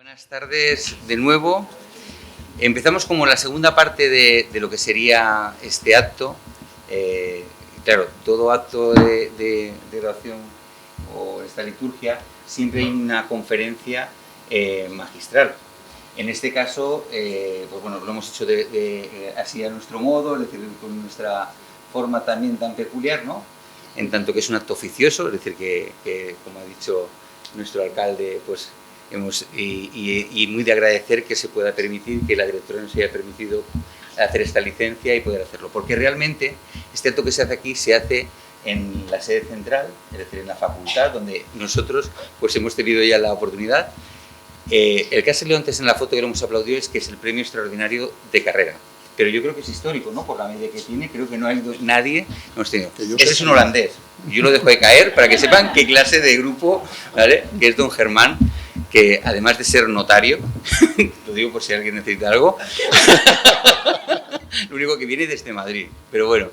Buenas tardes de nuevo. Empezamos como la segunda parte de lo que sería este acto. Claro, todo acto de oración o esta liturgia, siempre hay una conferencia magistral. En este caso, pues bueno, lo hemos hecho así a nuestro modo, es decir, con nuestra forma también tan peculiar, ¿no? En tanto que es un acto oficioso, es decir, que como ha dicho nuestro alcalde, pues y muy de agradecer que se pueda permitir, que la directora nos haya permitido hacer esta licencia y poder hacerlo, porque realmente este acto que se hace aquí se hace en la sede central, es decir, en la facultad, donde nosotros pues hemos tenido ya la oportunidad. El que ha salido antes en la foto que lo hemos aplaudido es que es el premio extraordinario de carrera, pero yo creo que es histórico, ¿no? Por la medida que tiene, creo que no hay nadie hemos tenido. Este es un holandés, yo lo dejo de caer para que sepan qué clase de grupo, ¿vale? Que es don Germán, que además de ser notario, lo digo por si alguien necesita algo, lo único que viene desde Madrid, pero bueno,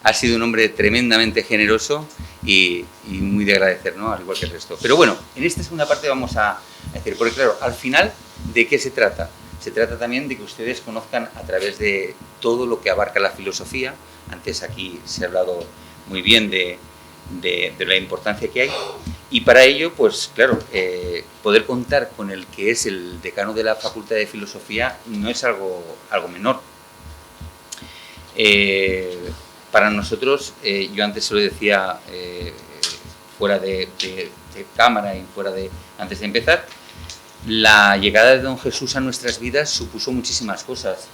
ha sido un hombre tremendamente generoso y muy de agradecer, ¿no? Al igual que el resto. Pero bueno, en esta segunda parte vamos a decir, porque claro, al final, ¿de qué se trata? Se trata también de que ustedes conozcan a través de todo lo que abarca la filosofía. Antes aquí se ha hablado muy bien de la importancia que hay, y para ello, pues claro, poder contar con el que es el decano de la Facultad de Filosofía no es algo menor. Para nosotros, yo antes se lo decía fuera de cámara y antes de empezar, la llegada de don Jesús a nuestras vidas supuso muchísimas cosas.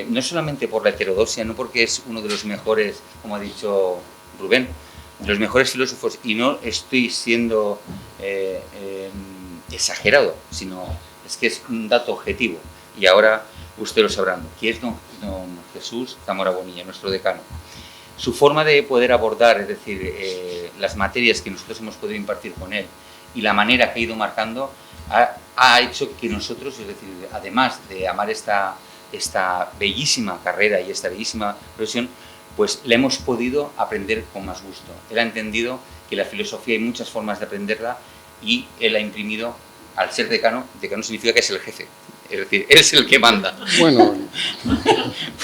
No solamente por la heterodoxia, no porque es uno de los mejores, como ha dicho Rubén, de los mejores filósofos, y no estoy siendo exagerado, sino es que es un dato objetivo, y ahora ustedes lo sabrán, quién es don Jesús Zamora Bonilla, nuestro decano. Su forma de poder abordar, es decir, las materias que nosotros hemos podido impartir con él, y la manera que ha ido marcando, ha hecho que nosotros, es decir, además de amar esta bellísima carrera y esta bellísima profesión, pues la hemos podido aprender con más gusto. Él ha entendido que la filosofía hay muchas formas de aprenderla, y él ha imprimido, al ser decano significa que es el jefe, es decir, él es el que manda. Bueno,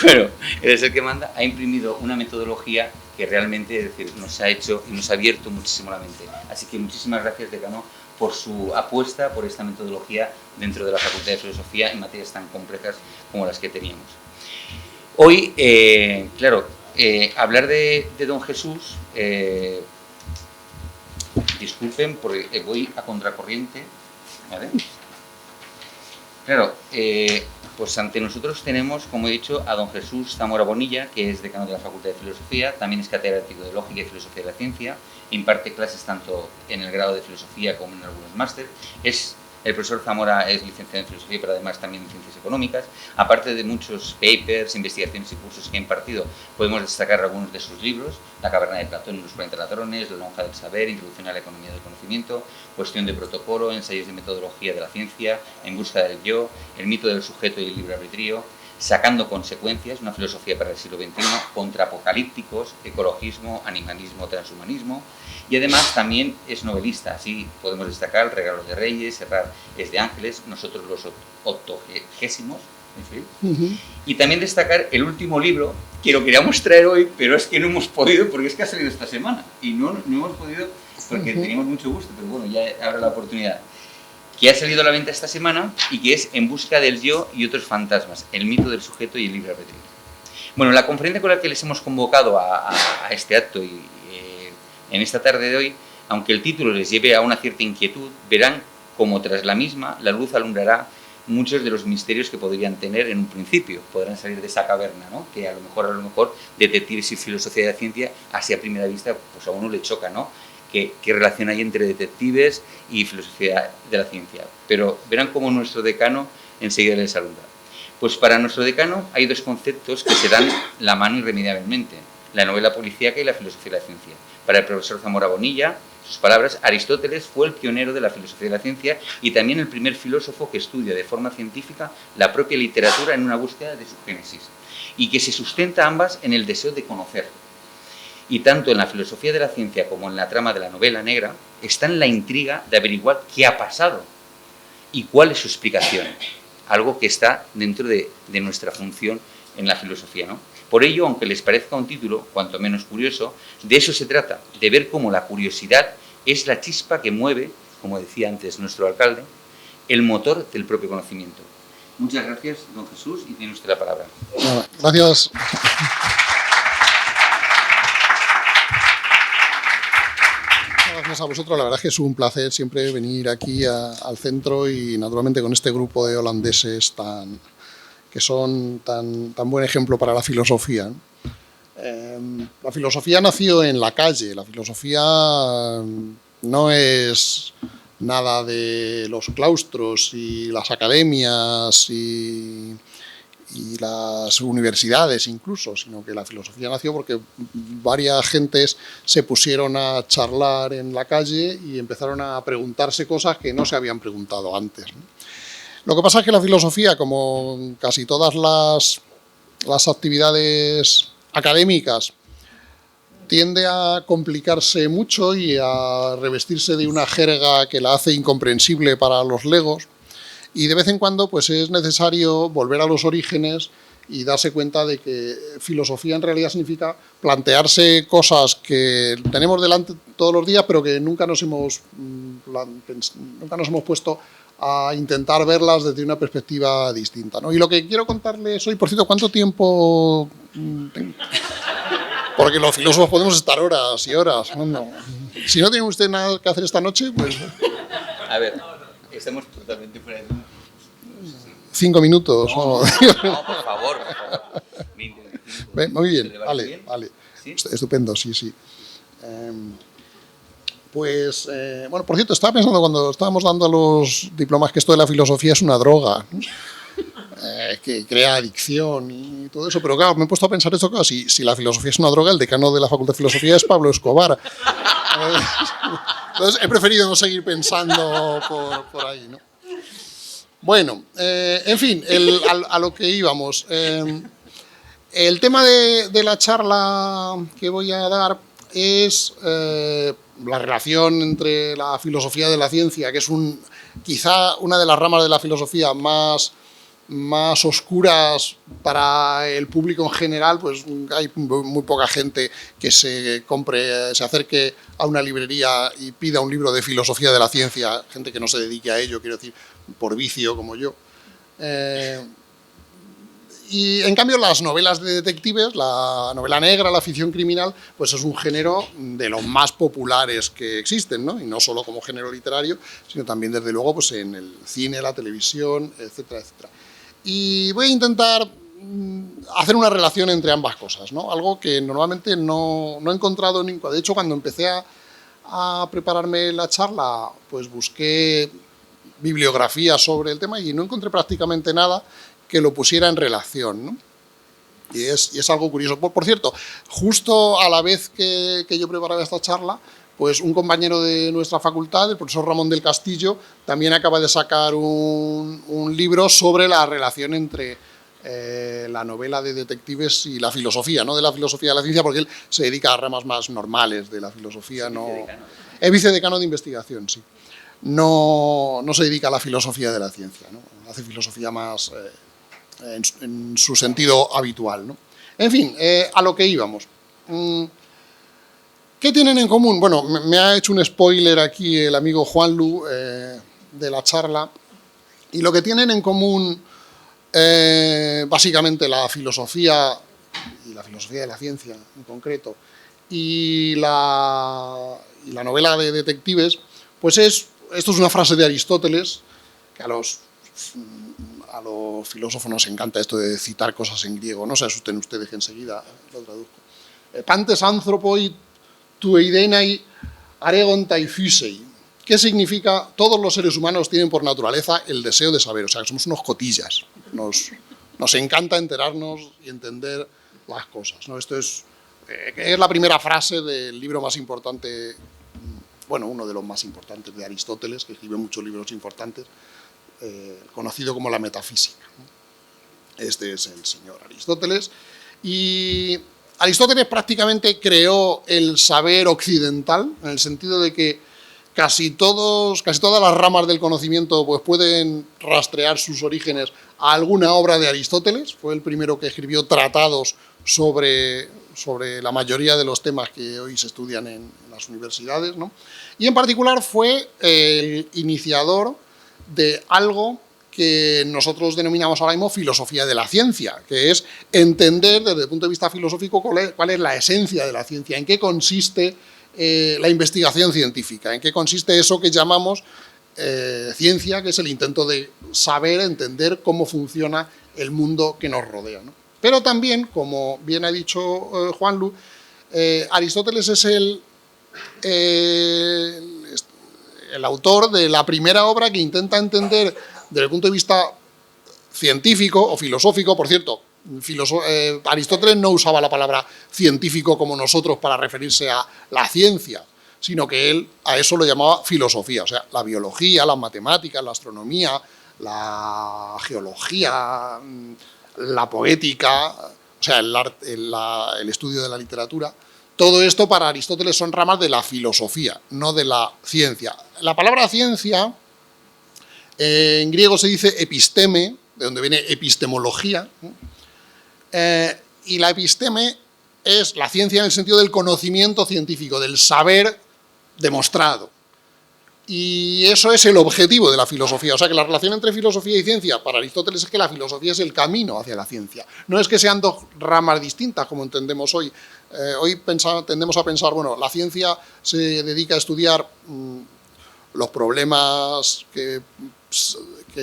él es el que manda, ha imprimido una metodología que realmente, es decir, nos ha hecho y nos ha abierto muchísimo la mente. Así que muchísimas gracias, decano, por su apuesta por esta metodología dentro de la Facultad de Filosofía en materias tan complejas como las que teníamos. Hoy, claro, hablar de don Jesús, disculpen porque voy a contracorriente, ¿vale? Claro, pues ante nosotros tenemos, como he dicho, a don Jesús Zamora Bonilla, que es decano de la Facultad de Filosofía, también es catedrático de Lógica y Filosofía de la Ciencia, imparte clases tanto en el grado de Filosofía como en algunos másteres. El profesor Zamora es licenciado en Filosofía, pero además también en Ciencias Económicas. Aparte de muchos papers, investigaciones y cursos que ha impartido, podemos destacar algunos de sus libros: La caverna de Platón y los 40 ladrones, La lonja del saber, Introducción a la economía del conocimiento, Cuestión de protocolo, Ensayos de metodología de la ciencia, En busca del yo, El mito del sujeto y el libre albedrío, Sacando consecuencias, una filosofía para el siglo XXI, Contraapocalípticos, Ecologismo, Animalismo, Transhumanismo, y además también es novelista. Así podemos destacar El regalo de Reyes, Serrar es de Ángeles, Nosotros los octogésimos, y también destacar el último libro, que lo queríamos traer hoy, pero es que no hemos podido, porque es que ha salido esta semana, y no hemos podido porque teníamos mucho gusto, pero bueno, ya habrá la oportunidad, que ha salido a la venta esta semana y que es En busca del yo y otros fantasmas, el mito del sujeto y el libre albedrío. Bueno, la conferencia con la que les hemos convocado a este acto y en esta tarde de hoy, aunque el título les lleve a una cierta inquietud, verán cómo tras la misma la luz alumbrará muchos de los misterios que podrían tener en un principio, podrán salir de esa caverna, ¿no? Que a lo mejor detectives y filosofía de la ciencia, así a primera vista, pues a uno le choca, ¿no? ¿Qué relación hay entre detectives y filosofía de la ciencia? Pero verán cómo nuestro decano enseguida les alumbra. Pues para nuestro decano hay dos conceptos que se dan la mano irremediablemente: la novela policíaca y la filosofía de la ciencia. Para el profesor Zamora Bonilla, sus palabras, Aristóteles fue el pionero de la filosofía de la ciencia y también el primer filósofo que estudia de forma científica la propia literatura en una búsqueda de su génesis, y que se sustenta ambas en el deseo de conocer. Y tanto en la filosofía de la ciencia como en la trama de la novela negra está en la intriga de averiguar qué ha pasado. y cuál es su explicación, algo que está dentro de nuestra función en la filosofía, ¿no? Por ello, aunque les parezca un título cuanto menos curioso, de eso se trata, de ver cómo la curiosidad es la chispa que mueve, como decía antes nuestro alcalde, el motor del propio conocimiento. Muchas gracias, don Jesús, y tiene usted la palabra. Gracias. Gracias a vosotros, la verdad es que es un placer siempre venir aquí al centro y naturalmente con este grupo de holandeses que son tan buen ejemplo para la filosofía. La filosofía nació en la calle, la filosofía no es nada de los claustros y las academias y las universidades incluso, sino que la filosofía nació porque varias gentes se pusieron a charlar en la calle y empezaron a preguntarse cosas que no se habían preguntado antes, ¿no? Lo que pasa es que la filosofía, como casi todas las actividades académicas, tiende a complicarse mucho y a revestirse de una jerga que la hace incomprensible para los legos. Y de vez en cuando pues, es necesario volver a los orígenes y darse cuenta de que filosofía en realidad significa plantearse cosas que tenemos delante todos los días, pero que nunca nos hemos puesto a intentar verlas desde una perspectiva distinta, ¿no? Y lo que quiero contarles hoy, por cierto, ¿cuánto tiempo tengo? Porque los filósofos podemos estar horas y horas. No. Si no tiene usted nada que hacer esta noche, pues... A ver, estamos totalmente fuera de... 5 minutos. No, por favor. Muy bien, vale. ¿Sí? Estupendo, sí. Bueno, por cierto, estaba pensando cuando estábamos dando los diplomas que esto de la filosofía es una droga, ¿no? Que crea adicción y todo eso, pero claro, me he puesto a pensar esto, claro, si la filosofía es una droga, el decano de la Facultad de Filosofía es Pablo Escobar. Entonces he preferido no seguir pensando por ahí, ¿no? Bueno, en fin, a lo que íbamos. El tema de la charla que voy a dar es la relación entre la filosofía de la ciencia, que es quizá una de las ramas de la filosofía más oscuras para el público en general. Pues hay muy poca gente que se acerque a una librería y pida un libro de filosofía de la ciencia, gente que no se dedique a ello, quiero decir, por vicio como yo. Y en cambio las novelas de detectives, la novela negra, la ficción criminal, pues es un género de los más populares que existen, ¿no? Y no solo como género literario, sino también desde luego pues en el cine, la televisión, etcétera, etcétera. Y voy a intentar hacer una relación entre ambas cosas, ¿no? Algo que normalmente no he encontrado nunca. De hecho, cuando empecé a prepararme la charla, pues busqué bibliografía sobre el tema y no encontré prácticamente nada que lo pusiera en relación, ¿no? Y es algo curioso. Por cierto, justo a la vez que yo preparaba esta charla, pues un compañero de nuestra facultad, el profesor Ramón del Castillo, también acaba de sacar un libro sobre la relación entre la novela de detectives y la filosofía, no de la filosofía de la ciencia, porque él se dedica a ramas más normales de la filosofía. Es vicedecano de investigación, sí. No se dedica a la filosofía de la ciencia, ¿no? Hace filosofía más en su sentido habitual, ¿no? En fin, a lo que íbamos. ¿Qué tienen en común? Bueno, me ha hecho un spoiler aquí el amigo Juanlu de la charla, y lo que tienen en común básicamente la filosofía, y la filosofía de la ciencia en concreto, y la novela de detectives, pues esto es una frase de Aristóteles, que a los filósofos nos encanta esto de citar cosas en griego, no se asusten ustedes que enseguida lo traduzco. Pantes anthropoi tueidenai aregontai physei. ¿Qué significa? Todos los seres humanos tienen por naturaleza el deseo de saber, o sea, que somos unos cotillas. Nos encanta enterarnos y entender las cosas, ¿no? Esto es la primera frase del libro más importante, bueno, uno de los más importantes de Aristóteles, que escribe muchos libros importantes, conocido como la metafísica. Este es el señor Aristóteles. Y Aristóteles prácticamente creó el saber occidental, en el sentido de que casi todas las ramas del conocimiento pues, pueden rastrear sus orígenes a alguna obra de Aristóteles. Fue el primero que escribió tratados sobre la mayoría de los temas que hoy se estudian en las universidades, ¿no? Y en particular fue el iniciador de algo que nosotros denominamos ahora mismo filosofía de la ciencia, que es entender desde el punto de vista filosófico cuál es la esencia de la ciencia, en qué consiste la investigación científica, en qué consiste eso que llamamos ciencia, que es el intento de saber, entender cómo funciona el mundo que nos rodea, ¿no? Pero también, como bien ha dicho Juanlu, Aristóteles es el autor de la primera obra que intenta entender desde el punto de vista científico o filosófico. Por cierto, Aristóteles no usaba la palabra científico como nosotros para referirse a la ciencia, sino que él a eso lo llamaba filosofía, o sea, la biología, las matemáticas, la astronomía, la geología, la poética, o sea, el estudio de la literatura. Todo esto para Aristóteles son ramas de la filosofía, no de la ciencia. La palabra ciencia, en griego se dice episteme, de donde viene epistemología, y la episteme es la ciencia en el sentido del conocimiento científico, del saber demostrado. Y eso es el objetivo de la filosofía. O sea, que la relación entre filosofía y ciencia para Aristóteles es que la filosofía es el camino hacia la ciencia. No es que sean dos ramas distintas, como entendemos hoy. Hoy tendemos a pensar, bueno, la ciencia se dedica a estudiar los problemas que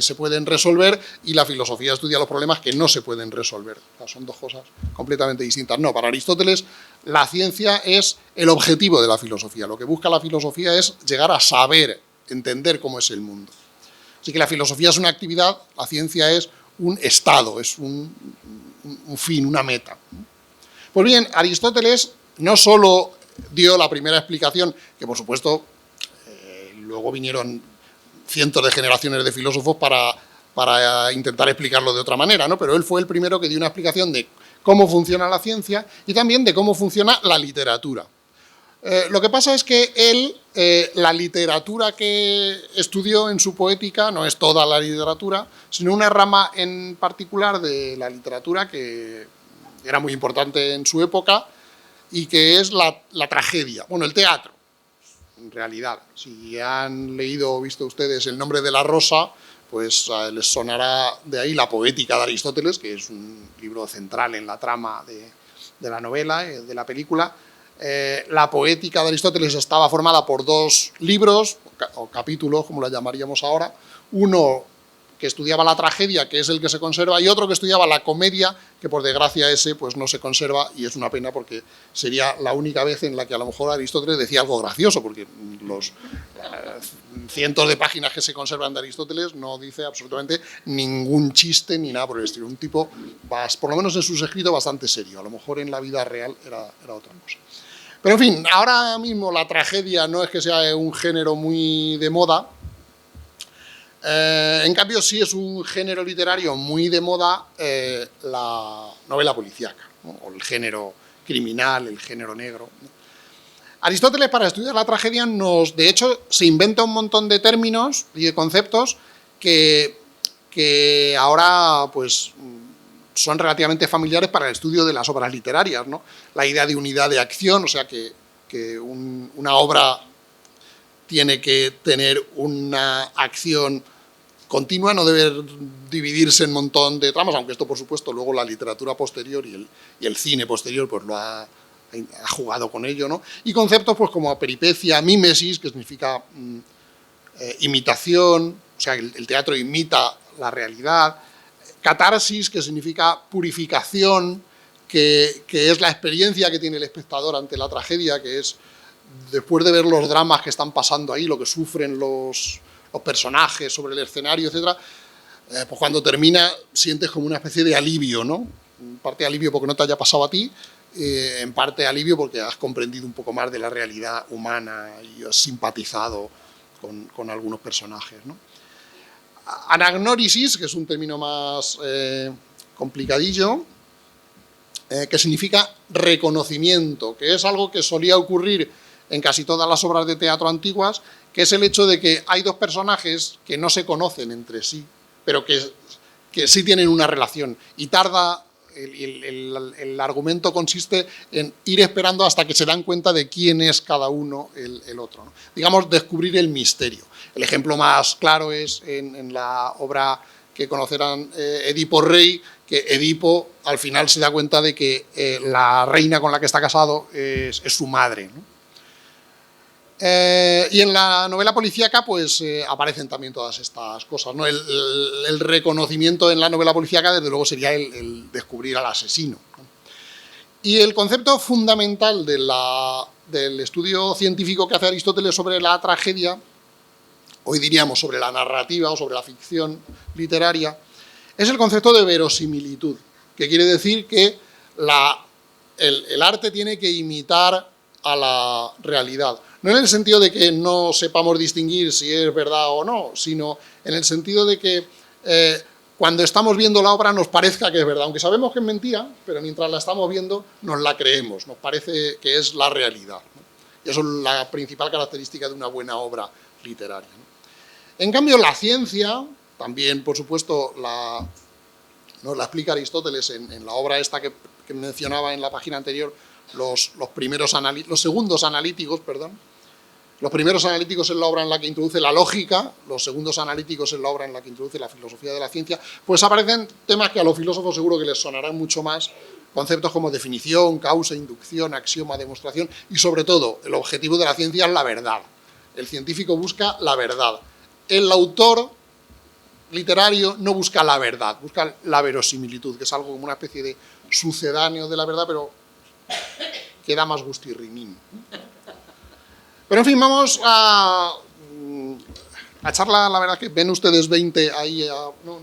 se pueden resolver y la filosofía estudia los problemas que no se pueden resolver. O sea, son dos cosas completamente distintas. No, para Aristóteles la ciencia es el objetivo de la filosofía. Lo que busca la filosofía es llegar a saber, entender cómo es el mundo. Así que la filosofía es una actividad, la ciencia es un estado, es un fin, una meta. Pues bien, Aristóteles no solo dio la primera explicación, que por supuesto luego vinieron cientos de generaciones de filósofos para intentar explicarlo de otra manera, ¿no? Pero él fue el primero que dio una explicación de cómo funciona la ciencia y también de cómo funciona la literatura. Lo que pasa es que él, la literatura que estudió en su poética no es toda la literatura, sino una rama en particular de la literatura que era muy importante en su época y que es la tragedia, bueno, el teatro. En realidad, si han leído o visto ustedes El nombre de la rosa, pues les sonará de ahí la poética de Aristóteles, que es un libro central en la trama de la novela, de la película. La poética de Aristóteles estaba formada por dos libros, o capítulos, como la llamaríamos ahora. Uno que estudiaba la tragedia, que es el que se conserva, y otro que estudiaba la comedia, que por desgracia ese pues no se conserva, y es una pena porque sería la única vez en la que a lo mejor Aristóteles decía algo gracioso, porque los cientos de páginas que se conservan de Aristóteles no dice absolutamente ningún chiste ni nada por el estilo. Un tipo, por lo menos en sus escritos, bastante serio. A lo mejor en la vida real era otra cosa. Pero en fin, ahora mismo la tragedia no es que sea un género muy de moda. En cambio, sí es un género literario muy de moda la novela policíaca, ¿no? O el género criminal, el género negro. Aristóteles, para estudiar la tragedia, de hecho, se inventa un montón de términos y de conceptos que ahora pues, son relativamente familiares para el estudio de las obras literarias, ¿no? La idea de unidad de acción, o sea, que una obra tiene que tener una acción continua, no debe dividirse en un montón de tramas, aunque esto, por supuesto, luego la literatura posterior y el cine posterior pues lo ha jugado con ello, ¿no? Y conceptos pues como peripecia, mímesis, que significa imitación, o sea, el teatro imita la realidad, catarsis, que significa purificación, que es la experiencia que tiene el espectador ante la tragedia, que es después de ver los dramas que están pasando ahí, lo que sufren los personajes sobre el escenario, etc., pues cuando termina sientes como una especie de alivio, ¿no? En parte alivio porque no te haya pasado a ti, en parte alivio porque has comprendido un poco más de la realidad humana y has simpatizado con algunos personajes, ¿no? Anagnórisis, que es un término más complicadillo, que significa reconocimiento, que es algo que solía ocurrir en casi todas las obras de teatro antiguas, que es el hecho de que hay dos personajes que no se conocen entre sí, pero que sí tienen una relación, y tarda, el argumento consiste en ir esperando hasta que se dan cuenta de quién es cada uno el otro, ¿no? Digamos, descubrir el misterio. El ejemplo más claro es en la obra que conocerán, Edipo Rey, que Edipo al final se da cuenta de que la reina con la que está casado es su madre, ¿no? Y en la novela policíaca pues aparecen también todas estas cosas, ¿no? El reconocimiento en la novela policíaca desde luego sería el descubrir al asesino, ¿no? Y el concepto fundamental del estudio científico que hace Aristóteles sobre la tragedia, hoy diríamos sobre la narrativa o sobre la ficción literaria, es el concepto de verosimilitud, que quiere decir que el arte tiene que imitar a la realidad. No en el sentido de que no sepamos distinguir si es verdad o no, sino en el sentido de que cuando estamos viendo la obra nos parezca que es verdad, aunque sabemos que es mentira, pero mientras la estamos viendo nos la creemos, nos parece que es la realidad, ¿no? Y eso es la principal característica de una buena obra literaria, ¿no? En cambio, la ciencia, también, por supuesto, nos la explica Aristóteles en la obra esta que mencionaba en la página anterior, los segundos analíticos, perdón. Los primeros analíticos es la obra en la que introduce la lógica, los segundos analíticos es la obra en la que introduce la filosofía de la ciencia, pues aparecen temas que a los filósofos seguro que les sonarán mucho más, conceptos como definición, causa, inducción, axioma, demostración, y sobre todo, el objetivo de la ciencia es la verdad. El científico busca la verdad. El autor literario no busca la verdad, busca la verosimilitud, que es algo como una especie de sucedáneo de la verdad, pero que da más gustirrinín. Pero en fin, vamos a echarla, la verdad que ven ustedes 20 ahí, ahí no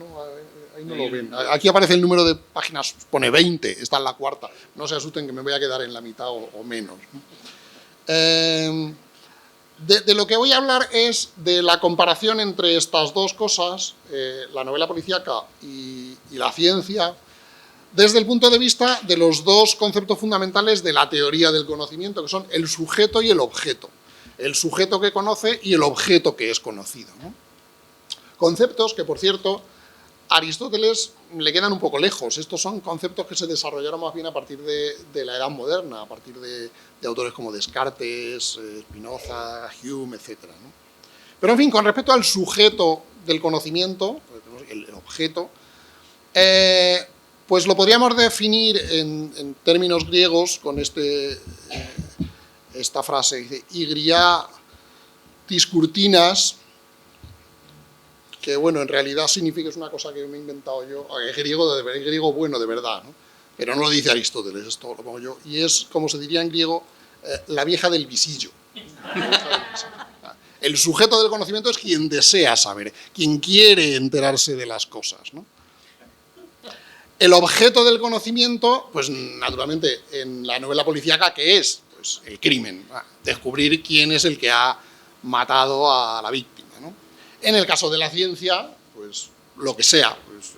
lo ven. Aquí aparece el número de páginas, pone 20, está en la cuarta. No se asusten que me voy a quedar en la mitad o menos. De lo que voy a hablar es de la comparación entre estas dos cosas, la novela policíaca y la ciencia, desde el punto de vista de los dos conceptos fundamentales de la teoría del conocimiento, que son el sujeto y el objeto. El sujeto que conoce y el objeto que es conocido, ¿no? Conceptos que, por cierto, a Aristóteles le quedan un poco lejos. Estos son conceptos que se desarrollaron más bien a partir de la Edad Moderna, a partir de autores como Descartes, Spinoza, Hume, etc., ¿no? Pero, en fin, con respecto al sujeto del conocimiento, el objeto, pues lo podríamos definir en términos griegos con esta frase, dice, igria tiskurtinas, que bueno, en realidad significa, es una cosa que me he inventado yo, es griego bueno de verdad, ¿no? Pero no lo dice Aristóteles, esto lo pongo yo, y es, como se diría en griego, la vieja del visillo. El sujeto del conocimiento es quien desea saber, quien quiere enterarse de las cosas, ¿no? El objeto del conocimiento, pues naturalmente en la novela policíaca, ¿qué es? Pues el crimen, descubrir quién es el que ha matado a la víctima, ¿no? En el caso de la ciencia, pues lo que sea, pues,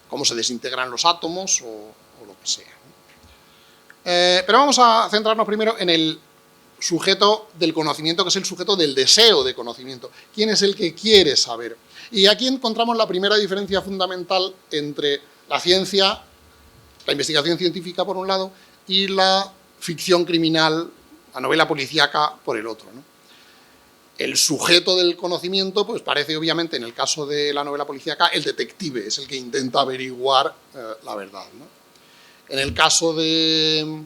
cómo se desintegran los átomos o lo que sea, ¿no? Pero vamos a centrarnos primero en el sujeto del conocimiento, que es el sujeto del deseo de conocimiento. ¿Quién es el que quiere saber? Y aquí encontramos la primera diferencia fundamental entre la ciencia, la investigación científica por un lado, y la ficción criminal, la novela policíaca por el otro, ¿no? El sujeto del conocimiento, pues parece obviamente en el caso de la novela policíaca el detective, es el que intenta averiguar la verdad, ¿no? En el caso de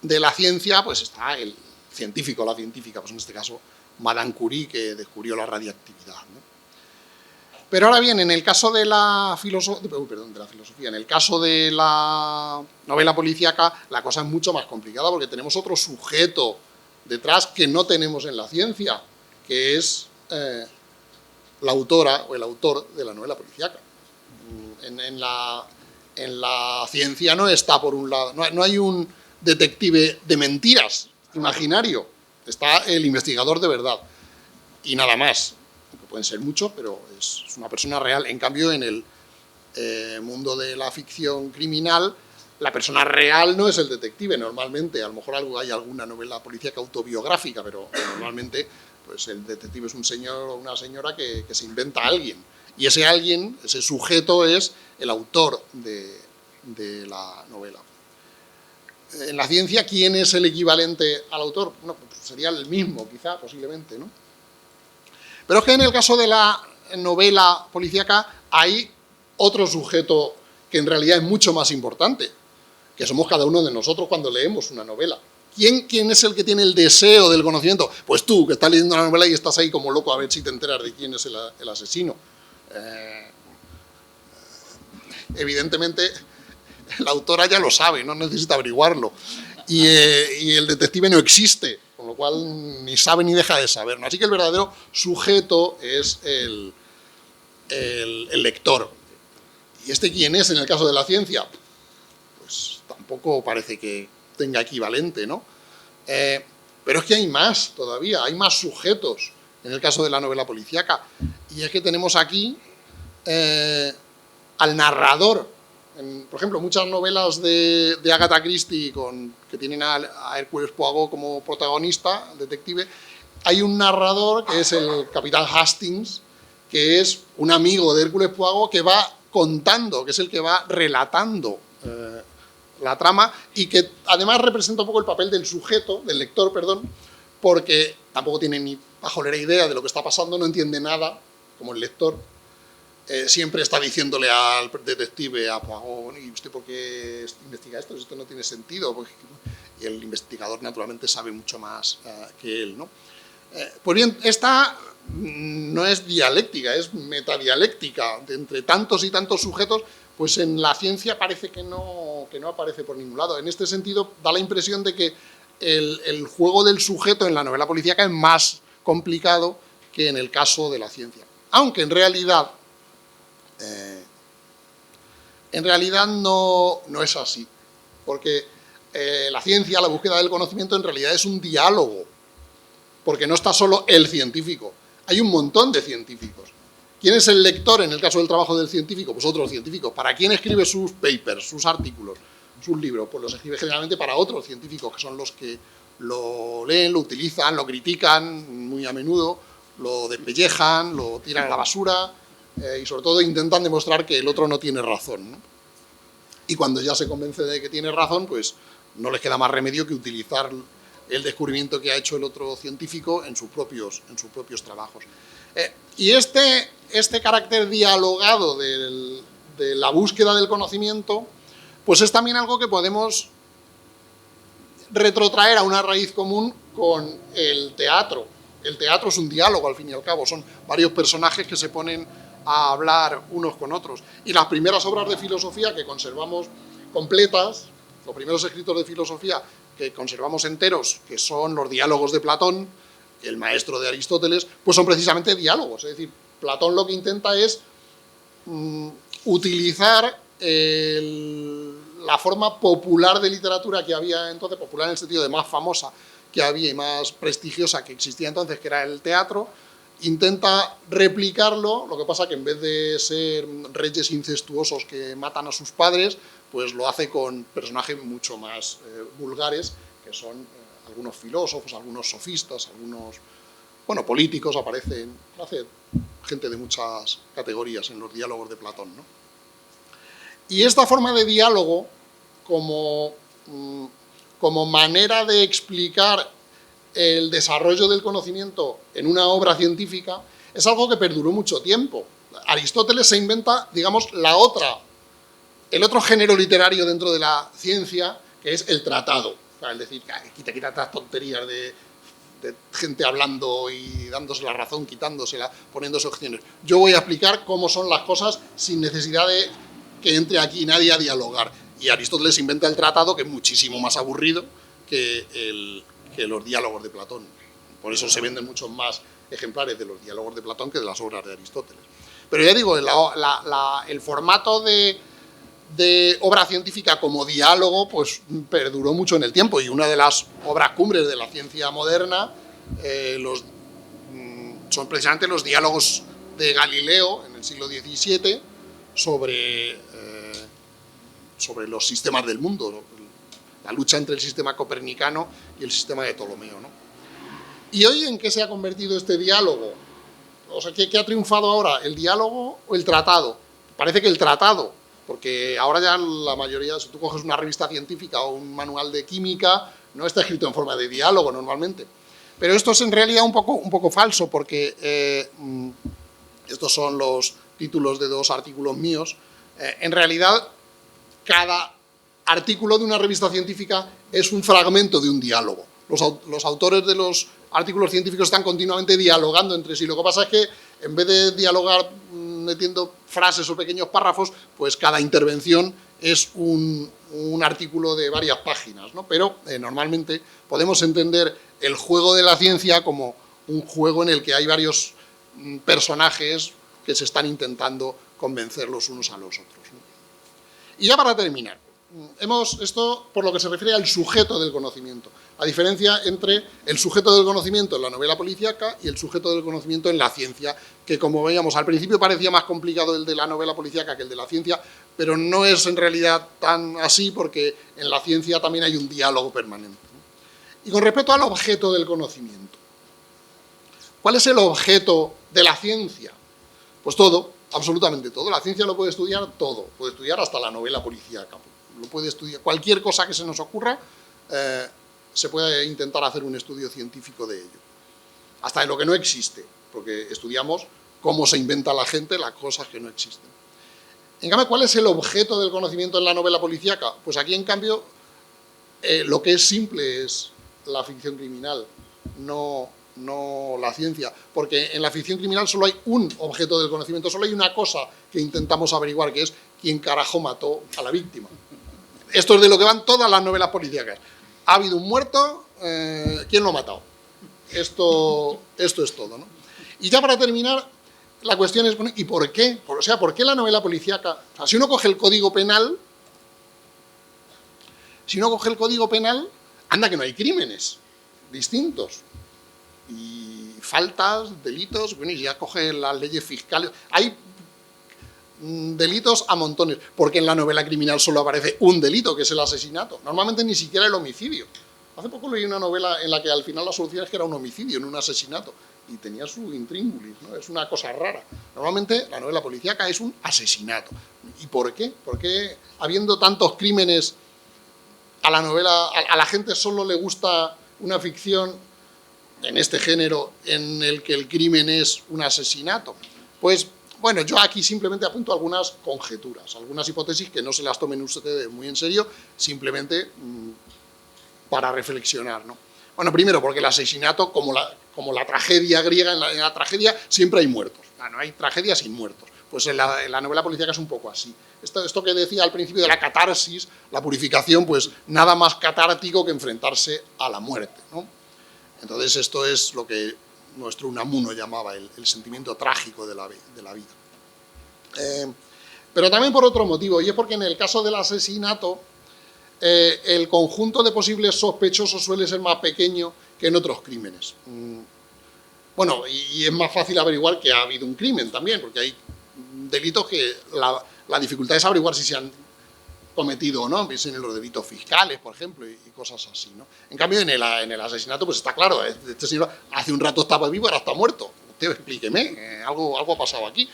la ciencia, pues está el científico, la científica, pues en este caso Madame Curie, que descubrió la radiactividad, ¿no? Pero ahora bien, en el caso de la filosofía, en el caso de la novela policíaca, la cosa es mucho más complicada porque tenemos otro sujeto detrás que no tenemos en la ciencia, que es la autora o el autor de la novela policíaca. En la ciencia no está, por un lado, no hay un detective de mentiras imaginario, está el investigador de verdad y nada más, que pueden ser muchos, pero es una persona real. En cambio, en el mundo de la ficción criminal, la persona real no es el detective, normalmente, a lo mejor hay alguna novela policíaca autobiográfica, pero normalmente pues el detective es un señor o una señora que se inventa a alguien, y ese alguien, ese sujeto es el autor de la novela. En la ciencia, ¿quién es el equivalente al autor? Bueno, pues sería el mismo, quizá, posiblemente, ¿no? Pero es que en el caso de la novela policíaca hay otro sujeto que en realidad es mucho más importante, que somos cada uno de nosotros cuando leemos una novela. ¿Quién es el que tiene el deseo del conocimiento? Pues tú, que estás leyendo una novela y estás ahí como loco a ver si te enteras de quién es el asesino. Evidentemente, la autora ya lo sabe, no necesita averiguarlo. Y el detective no existe, con lo cual ni sabe ni deja de saber, ¿no? Así que el verdadero sujeto es el lector. ¿Y este quién es en el caso de la ciencia? Pues tampoco parece que tenga equivalente, ¿no? Pero es que hay más todavía, hay más sujetos en el caso de la novela policíaca. Y es que tenemos aquí al narrador. Por ejemplo, muchas novelas de Agatha Christie que tienen a Hércules Poirot como protagonista, el detective, hay un narrador que es el capitán Hastings, que es un amigo de Hércules Poirot que va contando, que es el que va relatando la trama y que además representa un poco el papel del sujeto, del lector, perdón, porque tampoco tiene ni pajolera idea de lo que está pasando, no entiende nada, como el lector. Siempre está diciéndole al detective, a Poirot, ¿y usted por qué investiga esto? Esto no tiene sentido. Y el investigador, naturalmente, sabe mucho más que él, ¿no? Pues bien, esta no es dialéctica, es metadialéctica. Entre tantos y tantos sujetos, pues en la ciencia parece que no aparece por ningún lado. En este sentido, da la impresión de que el juego del sujeto en la novela policíaca es más complicado que en el caso de la ciencia. Aunque en realidad no es así, porque la ciencia, la búsqueda del conocimiento, en realidad es un diálogo, porque no está solo el científico, hay un montón de científicos. ¿Quién es el lector en el caso del trabajo del científico? Pues otros científicos. ¿Para quién escribe sus papers, sus artículos, sus libros? Pues los escribe generalmente para otros científicos, que son los que lo leen, lo utilizan, lo critican muy a menudo, lo despellejan, lo tiran a la basura, y sobre todo intentan demostrar que el otro no tiene razón, ¿no? Y cuando ya se convence de que tiene razón, pues no les queda más remedio que utilizar el descubrimiento que ha hecho el otro científico en sus propios trabajos. Y este carácter dialogado de la búsqueda del conocimiento, pues es también algo que podemos retrotraer a una raíz común con el teatro. El teatro es un diálogo, al fin y al cabo, son varios personajes que se ponen a hablar unos con otros. Y las primeras obras de filosofía que conservamos completas, los primeros escritos de filosofía que conservamos enteros, que son los diálogos de Platón, el maestro de Aristóteles, pues son precisamente diálogos. Es decir, Platón lo que intenta es utilizar la forma popular de literatura que había entonces, popular en el sentido de más famosa que había y más prestigiosa que existía entonces, que era el teatro, intenta replicarlo, lo que pasa que en vez de ser reyes incestuosos que matan a sus padres, pues lo hace con personajes mucho más vulgares, que son algunos filósofos, algunos sofistas, algunos, bueno, políticos, hace gente de muchas categorías en los diálogos de Platón, ¿no? Y esta forma de diálogo, como manera de explicar el desarrollo del conocimiento en una obra científica, es algo que perduró mucho tiempo. Aristóteles se inventa, digamos, el otro género literario dentro de la ciencia, que es el tratado. Es decir, quita estas tonterías de gente hablando y dándose la razón, quitándosela, poniéndose objeciones. Yo voy a explicar cómo son las cosas sin necesidad de que entre aquí nadie a dialogar. Y Aristóteles inventa el tratado, que es muchísimo más aburrido que los diálogos de Platón. Por eso se venden muchos más ejemplares de los diálogos de Platón que de las obras de Aristóteles. Pero ya digo, el formato de obra científica como diálogo, pues perduró mucho en el tiempo, y una de las obras cumbres de la ciencia moderna son precisamente los diálogos de Galileo en el siglo XVII sobre sobre los sistemas del mundo, ¿no? La lucha entre el sistema copernicano y el sistema de Ptolomeo, ¿no? ¿Y hoy en qué se ha convertido este diálogo? O sea, ¿qué ha triunfado ahora? ¿El diálogo o el tratado? Parece que el tratado, porque ahora ya la mayoría, si tú coges una revista científica o un manual de química, no está escrito en forma de diálogo normalmente. Pero esto es en realidad un poco falso, porque estos son los títulos de 2 artículos míos. En realidad, cada artículo de una revista científica es un fragmento de un diálogo. Los autores de los artículos científicos están continuamente dialogando entre sí. Lo que pasa es que en vez de dialogar metiendo frases o pequeños párrafos, pues cada intervención es un artículo de varias páginas, ¿no? Pero normalmente podemos entender el juego de la ciencia como un juego en el que hay varios personajes que se están intentando convencer los unos a los otros, ¿no? Y ya para terminar, esto por lo que se refiere al sujeto del conocimiento, la diferencia entre el sujeto del conocimiento en la novela policíaca y el sujeto del conocimiento en la ciencia, que como veíamos al principio parecía más complicado el de la novela policíaca que el de la ciencia, pero no es en realidad tan así, porque en la ciencia también hay un diálogo permanente. Y con respecto al objeto del conocimiento, ¿cuál es el objeto de la ciencia? Pues todo, absolutamente todo. La ciencia lo puede estudiar todo, puede estudiar hasta la novela policíaca, lo puede estudiar cualquier cosa que se nos ocurra, se puede intentar hacer un estudio científico de ello. Hasta de lo que no existe, porque estudiamos cómo se inventa la gente las cosas que no existen. En cambio, ¿cuál es el objeto del conocimiento en la novela policíaca? Pues aquí, en cambio, lo que es simple es la ficción criminal, no la ciencia, porque en la ficción criminal solo hay un objeto del conocimiento, solo hay una cosa que intentamos averiguar, que es quién carajo mató a la víctima. Esto es de lo que van todas las novelas policíacas. Ha habido un muerto, ¿quién lo ha matado? Esto es todo, ¿no? Y ya para terminar, la cuestión es, bueno, ¿y por qué? O sea, ¿por qué la novela policíaca? O sea, si uno coge el Código Penal, anda que no hay crímenes distintos. Y faltas, delitos, bueno, y ya coge las leyes fiscales. Hay delitos a montones, porque en la novela criminal solo aparece un delito, que es el asesinato. Normalmente ni siquiera el homicidio. Hace poco leí una novela en la que al final la solución es que era un homicidio, no un asesinato, y tenía su intríngulis, ¿no? Es una cosa rara. Normalmente la novela policíaca es un asesinato. ¿Y por qué? ¿Por qué, habiendo tantos crímenes, a la gente solo le gusta una ficción en este género en el que el crimen es un asesinato? Pues, bueno, yo aquí simplemente apunto algunas conjeturas, algunas hipótesis que no se las tomen ustedes muy en serio, simplemente para reflexionar, ¿no? Bueno, primero, porque el asesinato, como la tragedia griega, en la tragedia siempre hay muertos, no hay tragedia sin muertos. Pues en la novela policíaca es un poco así. Esto que decía al principio de la catarsis, la purificación, pues nada más catártico que enfrentarse a la muerte, ¿no? Entonces esto es lo que nuestro Unamuno llamaba el sentimiento trágico de la vida. Pero también por otro motivo, y es porque en el caso del asesinato, el conjunto de posibles sospechosos suele ser más pequeño que en otros crímenes. Bueno, y es más fácil averiguar que ha habido un crimen también, porque hay delitos que la dificultad es averiguar si se han cometido o no, piensen en los delitos fiscales, por ejemplo, y cosas así, ¿no? En cambio, en el asesinato, pues está claro, este señor hace un rato estaba vivo, ahora está muerto. Usted explíqueme, algo ha pasado aquí.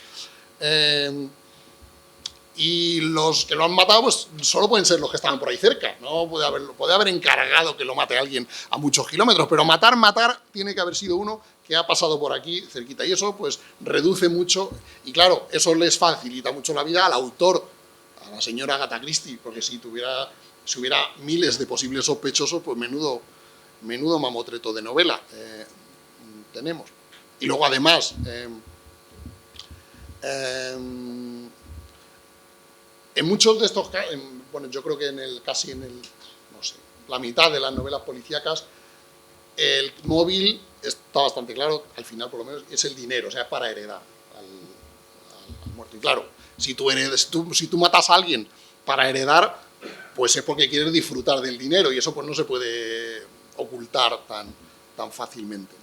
Y los que lo han matado, pues solo pueden ser los que estaban por ahí cerca, no puede haber encargado que lo mate alguien a muchos kilómetros, pero matar, tiene que haber sido uno que ha pasado por aquí cerquita, y eso pues reduce mucho, y claro, eso les facilita mucho la vida al autor, a la señora Agatha Christie, porque si hubiera miles de posibles sospechosos, pues menudo mamotreto de novela tenemos. Y luego además, en muchos de estos casos, bueno, yo creo que no sé, la mitad de las novelas policíacas, el móvil está bastante claro, al final por lo menos, es el dinero, o sea, es para heredar al muerto. Y claro, si tú matas a alguien para heredar, pues es porque quieres disfrutar del dinero, y eso pues no se puede ocultar tan fácilmente,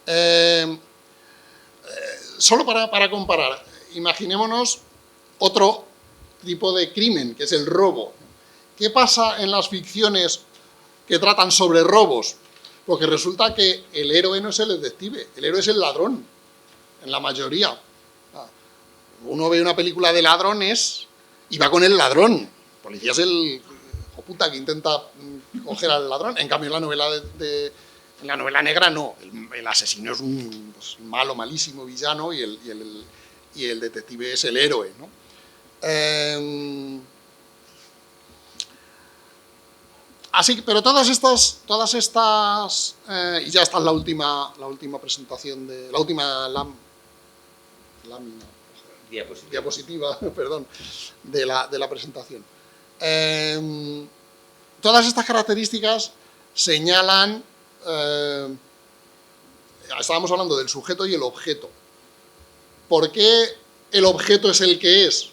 ¿no? Solo para comparar, imaginémonos otro tipo de crimen, que es el robo. ¿Qué pasa en las ficciones que tratan sobre robos? Porque resulta que el héroe no es el detective, el héroe es el ladrón, en la mayoría. Uno ve una película de ladrones y va con el ladrón. El policía es el hijo puta que intenta coger al ladrón. En cambio, en la novela negra no. El asesino es un malo, malísimo villano y el detective es el héroe, ¿no? Así, pero todas estas y ya está la última presentación la última lámina. Diapositiva, perdón, de la presentación. Todas estas características señalan, estábamos hablando del sujeto y el objeto. ¿Por qué el objeto es el que es?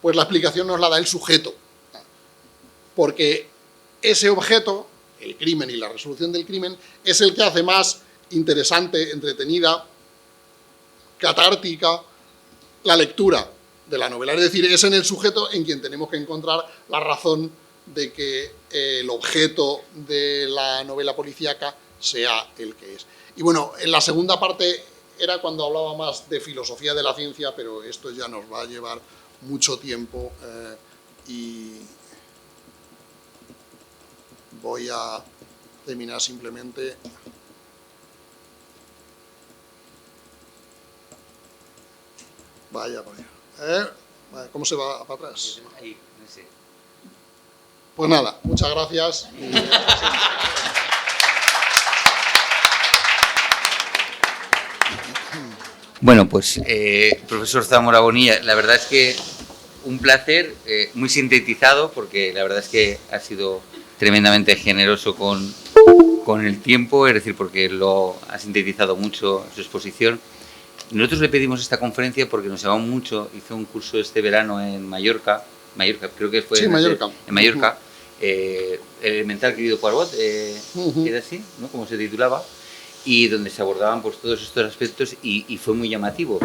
Pues la explicación nos la da el sujeto. Porque ese objeto, el crimen y la resolución del crimen, es el que hace más interesante, entretenida, catártica, la lectura de la novela. Es decir, es en el sujeto en quien tenemos que encontrar la razón de que el objeto de la novela policíaca sea el que es. Y bueno, en la segunda parte era cuando hablaba más de filosofía de la ciencia, pero esto ya nos va a llevar mucho tiempo y voy a terminar simplemente. Vaya. ¿Cómo se va para atrás? Ahí, no sé. Pues nada, muchas gracias. Bueno, pues, profesor Zamora Bonilla, la verdad es que un placer, muy sintetizado, porque la verdad es que ha sido tremendamente generoso con el tiempo, es decir, porque lo ha sintetizado mucho su exposición. Nosotros le pedimos esta conferencia porque nos llamó mucho, hizo un curso este verano en Mallorca, creo que fue sí, en Mallorca, Elemental Querido Poirot, era así, ¿no? Como se titulaba, y donde se abordaban pues todos estos aspectos y fue muy llamativo.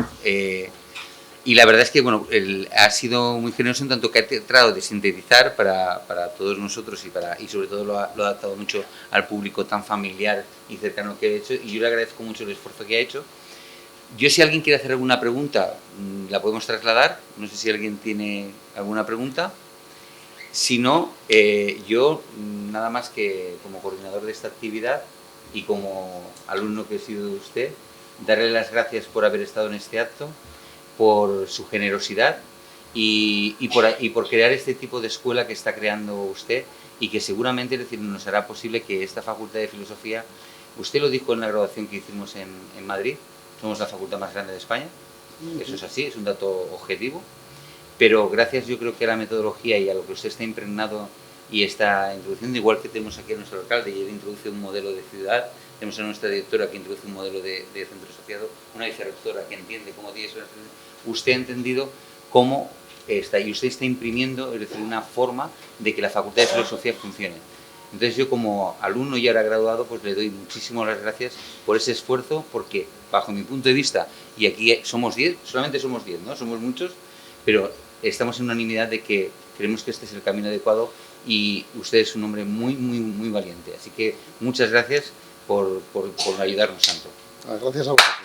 Y la verdad es que bueno, ha sido muy generoso en tanto que ha tratado de sintetizar para todos nosotros y sobre todo lo ha adaptado mucho al público tan familiar y cercano que ha hecho, y yo le agradezco mucho el esfuerzo que ha hecho. Yo, si alguien quiere hacer alguna pregunta, la podemos trasladar. No sé si alguien tiene alguna pregunta. Si no, yo, nada más que como coordinador de esta actividad y como alumno que he sido de usted, darle las gracias por haber estado en este acto, por su generosidad y por crear este tipo de escuela que está creando usted y que seguramente, es decir, nos hará posible que esta Facultad de Filosofía, usted lo dijo en la graduación que hicimos en Madrid, somos la facultad más grande de España, eso es así, es un dato objetivo, pero gracias yo creo que a la metodología y a lo que usted está impregnado y está introduciendo, igual que tenemos aquí a nuestro alcalde y él introduce un modelo de ciudad, tenemos a nuestra directora que introduce un modelo de centro asociado, una vicerrectora que entiende cómo tiene eso, usted ha entendido cómo está y usted está imprimiendo, es decir, una forma de que la Facultad de Filosofía funcione. Entonces yo como alumno y ahora graduado pues le doy muchísimas las gracias por ese esfuerzo, porque bajo mi punto de vista, y aquí somos 10, solamente somos 10, ¿no? Somos muchos, pero estamos en unanimidad de que creemos que este es el camino adecuado y usted es un hombre muy, muy, muy valiente. Así que muchas gracias por ayudarnos tanto. Gracias a vosotros.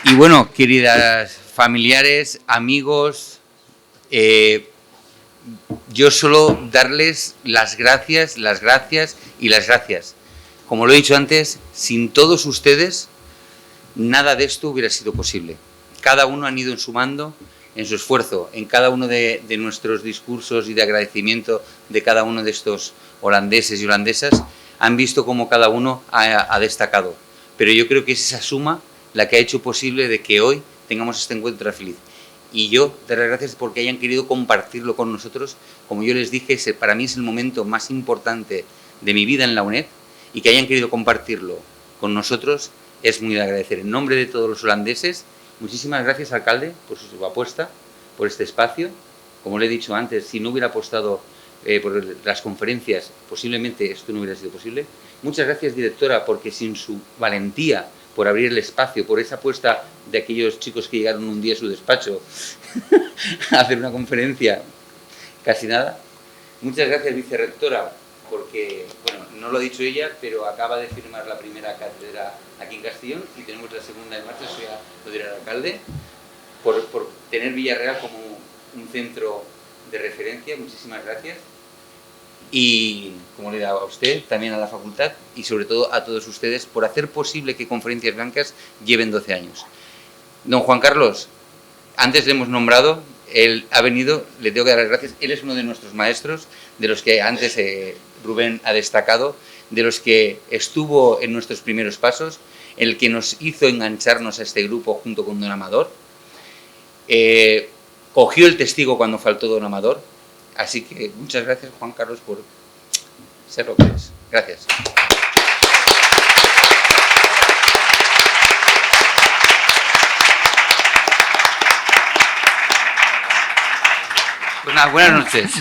Y bueno, queridas familiares, amigos, yo solo darles las gracias y las gracias. Como lo he dicho antes, sin todos ustedes, nada de esto hubiera sido posible. Cada uno han ido sumando en su esfuerzo, en cada uno de nuestros discursos y de agradecimiento de cada uno de estos holandeses y holandesas, han visto cómo cada uno ha destacado. Pero yo creo que es esa suma la que ha hecho posible de que hoy tengamos este encuentro feliz. Y yo, dar las gracias porque hayan querido compartirlo con nosotros. Como yo les dije, para mí es el momento más importante de mi vida en la UNED, y que hayan querido compartirlo con nosotros es muy de agradecer. En nombre de todos los holandeses, muchísimas gracias, alcalde, por su apuesta, por este espacio. Como le he dicho antes, si no hubiera apostado por las conferencias, posiblemente esto no hubiera sido posible. Muchas gracias, directora, porque sin su valentía por abrir el espacio, por esa apuesta de aquellos chicos que llegaron un día a su despacho a hacer una conferencia, casi nada. Muchas gracias, vicerrectora, porque, bueno, no lo ha dicho ella, pero acaba de firmar la primera cátedra aquí en Castellón y tenemos la segunda en marcha, eso ya lo dirá el alcalde, por tener Villarreal como un centro de referencia. Muchísimas gracias. Y, como le daba a usted, también a la facultad y sobre todo a todos ustedes por hacer posible que Conferencias Blancas lleven 12 años. Don Juan Carlos, antes le hemos nombrado, él ha venido, le tengo que dar las gracias, él es uno de nuestros maestros, de los que antes Rubén ha destacado, de los que estuvo en nuestros primeros pasos, el que nos hizo engancharnos a este grupo junto con don Amador, cogió el testigo cuando faltó don Amador. Así que muchas gracias, Juan Carlos, por ser lo que es. Gracias. Pues nada, buenas noches.